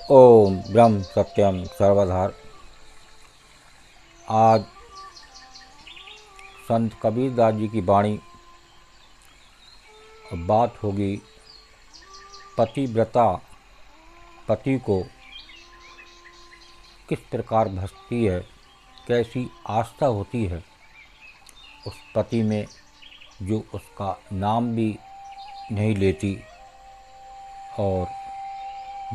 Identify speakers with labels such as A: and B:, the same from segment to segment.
A: ओम ब्रह्म सत्यम सर्वधार। आज संत कबीरदास जी की वाणी और बात होगी पतिव्रता पति को किस प्रकार भजती है, कैसी आस्था होती है उस पति में जो उसका नाम भी नहीं लेती और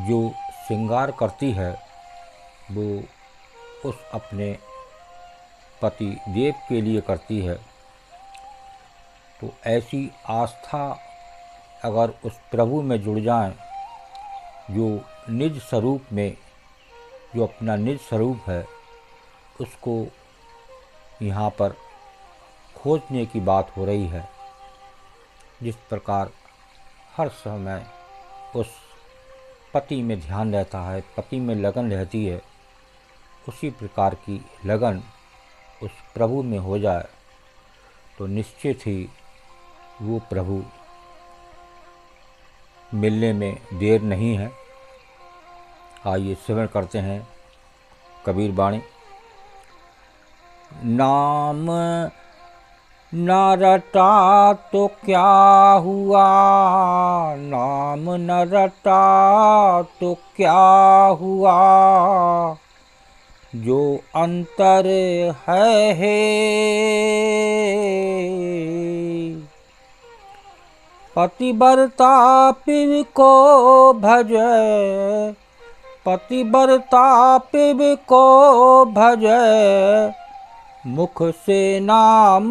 A: जो श्रृंगार करती है वो उस अपने पति देव के लिए करती है। तो ऐसी आस्था अगर उस प्रभु में जुड़ जाए जो निज स्वरूप में, जो अपना निज स्वरूप है, उसको यहाँ पर खोजने की बात हो रही है। जिस प्रकार हर समय उस पति में ध्यान रहता है, पति में लगन रहती है, उसी प्रकार की लगन उस प्रभु में हो जाए तो निश्चित ही वो प्रभु मिलने में देर नहीं है। आइए श्रवण करते हैं कबीर वाणी। नाम न रटा तो क्या हुआ, नाम न रटा तो क्या हुआ, जो अंतर है पतिव्रता पिब को भजे, पतिव्रता पिब को भजे, मुख से नाम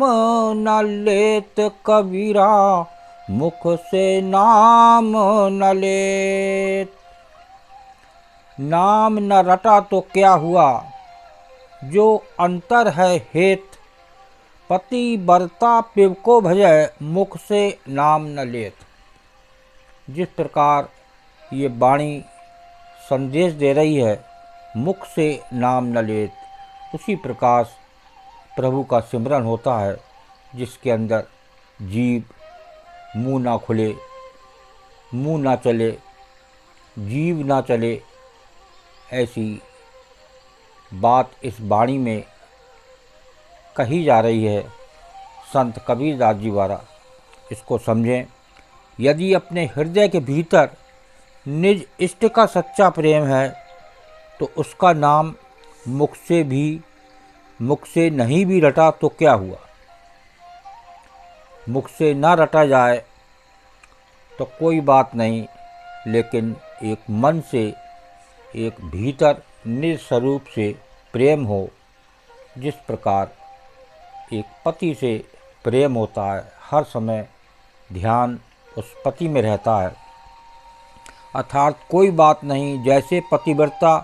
A: न लेत कबीरा, मुख से नाम न लेत। नाम न रटा तो क्या हुआ, जो अंतर है हेत, पतिव्रता पिब को भजय, मुख से नाम न लेत। जिस प्रकार ये वाणी संदेश दे रही है मुख से नाम न लेत, उसी प्रकार प्रभु का सिमरन होता है जिसके अंदर जीव मुँह ना खुले, मुँह ना चले, जीव ना चले। ऐसी बात इस वाणी में कही जा रही है संत कबीरदास जी द्वारा। इसको समझें। यदि अपने हृदय के भीतर निज इष्ट का सच्चा प्रेम है तो उसका नाम मुख से नहीं भी रटा तो क्या हुआ। मुख से ना रटा जाए तो कोई बात नहीं, लेकिन एक मन से, एक भीतर निज स्वरूप से प्रेम हो। जिस प्रकार एक पति से प्रेम होता है, हर समय ध्यान उस पति में रहता है, अर्थात कोई बात नहीं। जैसे पतिव्रता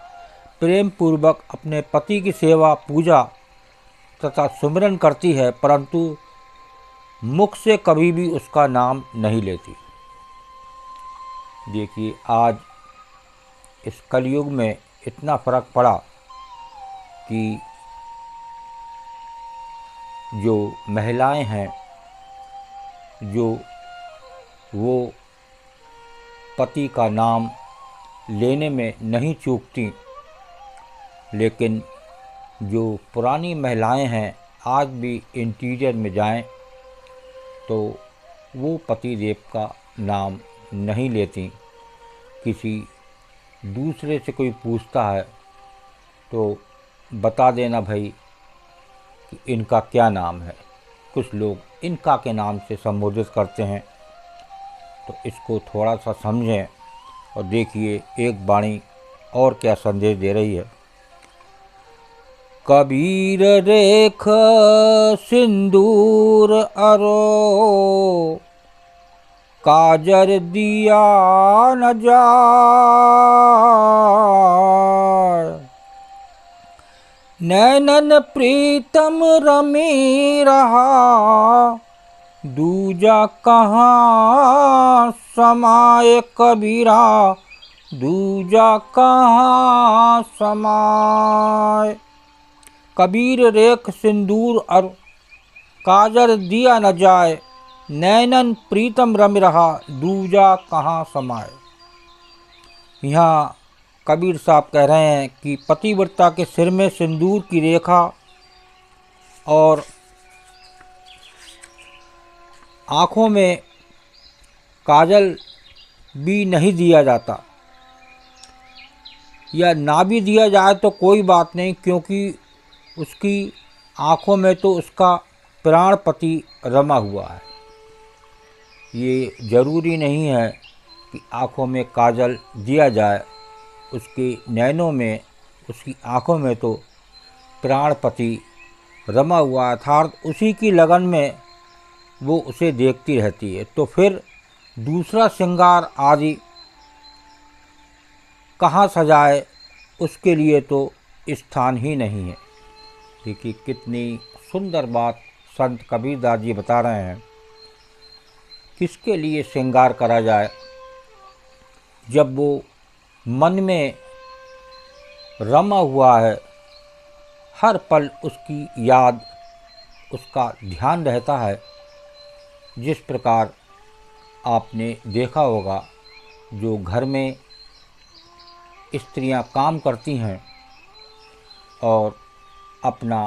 A: प्रेम पूर्वक अपने पति की सेवा, पूजा तथा सुमिरन करती है, परंतु मुख से कभी भी उसका नाम नहीं लेती। देखिए, आज इस कलयुग में इतना फर्क पड़ा कि जो महिलाएं हैं, जो वो पति का नाम लेने में नहीं चूकती, लेकिन जो पुरानी महिलाएं हैं आज भी इंटीरियर में जाएं तो वो पति देव का नाम नहीं लेती। किसी दूसरे से कोई पूछता है तो बता देना भाई कि इनका क्या नाम है। कुछ लोग इनका के नाम से संबोधित करते हैं, तो इसको थोड़ा सा समझें और देखिए एक वाणी और क्या संदेश दे रही है। कबीर रेख सिंदूर अरो, काजर दिया न जाय, नैनन प्रीतम रमी रहा, दूजा कहाँ समाये कबीरा, दूजा कहाँ समाये। कबीर रेख सिंदूर और काजर दिया न जाए, नैनन प्रीतम रम रहा, दूजा कहाँ समाये। यहाँ कबीर साहब कह रहे हैं कि पतिव्रता के सिर में सिंदूर की रेखा और आँखों में काजल भी नहीं दिया जाता, या ना भी दिया जाए तो कोई बात नहीं, क्योंकि उसकी आँखों में तो उसका प्राणपति रमा हुआ है। ये ज़रूरी नहीं है कि आँखों में काजल दिया जाए, उसके नैनों में, उसकी आँखों में तो प्राणपति रमा हुआ, अर्थात उसी की लगन में वो उसे देखती रहती है। तो फिर दूसरा श्रृंगार आदि कहाँ सजाए, उसके लिए तो स्थान ही नहीं है। देखिए कितनी सुंदर बात संत कबीरदास जी बता रहे हैं। किसके लिए श्रृंगार करा जाए? जब वो मन में रमा हुआ है, हर पल उसकी याद, उसका ध्यान रहता है। जिस प्रकार आपने देखा होगा, जो घर में स्त्रियां काम करती हैं और अपना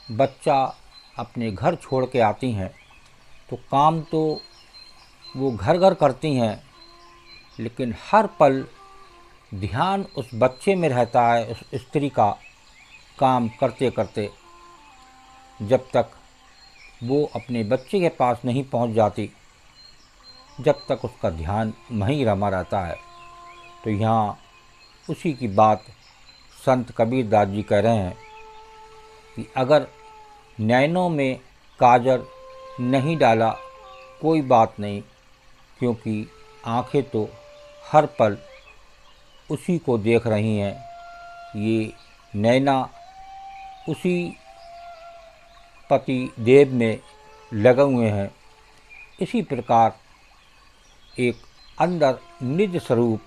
A: बच्चा अपने घर छोड़ के आती हैं, तो काम तो वो घर घर करती हैं, लेकिन हर पल ध्यान उस बच्चे में रहता है, उस स्त्री का काम करते करते। जब तक वो अपने बच्चे के पास नहीं पहुंच जाती, जब तक उसका ध्यान वहीं रमा रहता है। तो यहाँ उसी की बात संत कबीरदास जी कह रहे हैं कि अगर नैनों में काजल नहीं डाला कोई बात नहीं, क्योंकि आँखें तो हर पल उसी को देख रही हैं। ये नैना उसी पति देव में लगे हुए हैं। इसी प्रकार एक अंदर निज स्वरूप,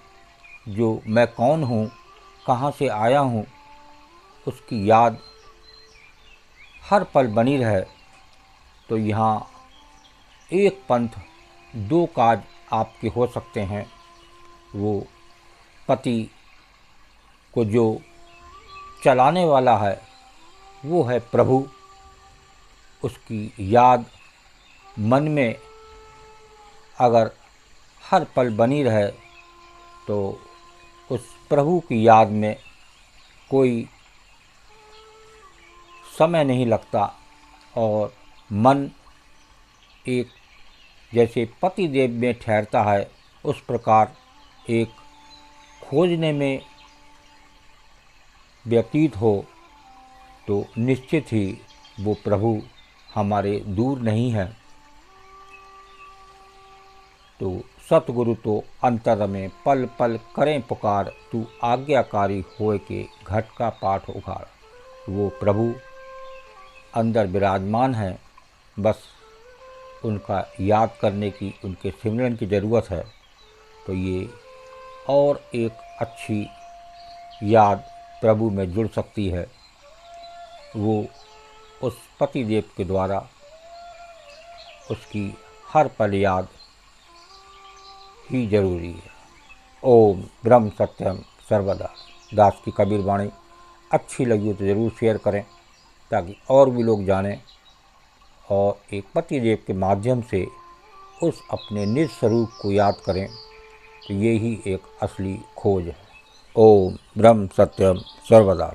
A: जो मैं कौन हूँ, कहाँ से आया हूँ, उसकी याद हर पल बनी रहे। तो यहाँ एक पंथ दो काज आपके हो सकते हैं। वो पति को जो चलाने वाला है वो है प्रभु, उसकी याद मन में अगर हर पल बनी रहे तो उस प्रभु की याद में कोई समय नहीं लगता, और मन एक जैसे पति देव में ठहरता है, उस प्रकार एक खोजने में व्यतीत हो, तो निश्चित ही वो प्रभु हमारे दूर नहीं है। तो सतगुरु तो अंतर में पल पल करें पुकार, तू आज्ञाकारी होए के घट का पाठ उखाड़। वो प्रभु अंदर विराजमान है, बस उनका याद करने की, उनके सिमरन की ज़रूरत है। तो ये और एक अच्छी याद प्रभु में जुड़ सकती है। वो उस पति देव के द्वारा उसकी हर पल याद ही जरूरी है। ओम ब्रह्म सत्यम सर्वदा। दास की कबीर वाणी अच्छी लगी हो तो ज़रूर शेयर करें, ताकि और भी लोग जानें और एक पति देव के माध्यम से उस अपने निज स्वरूप को याद करें। तो ये ही एक असली खोज है। ओम ब्रह्म सत्यम सर्वदा।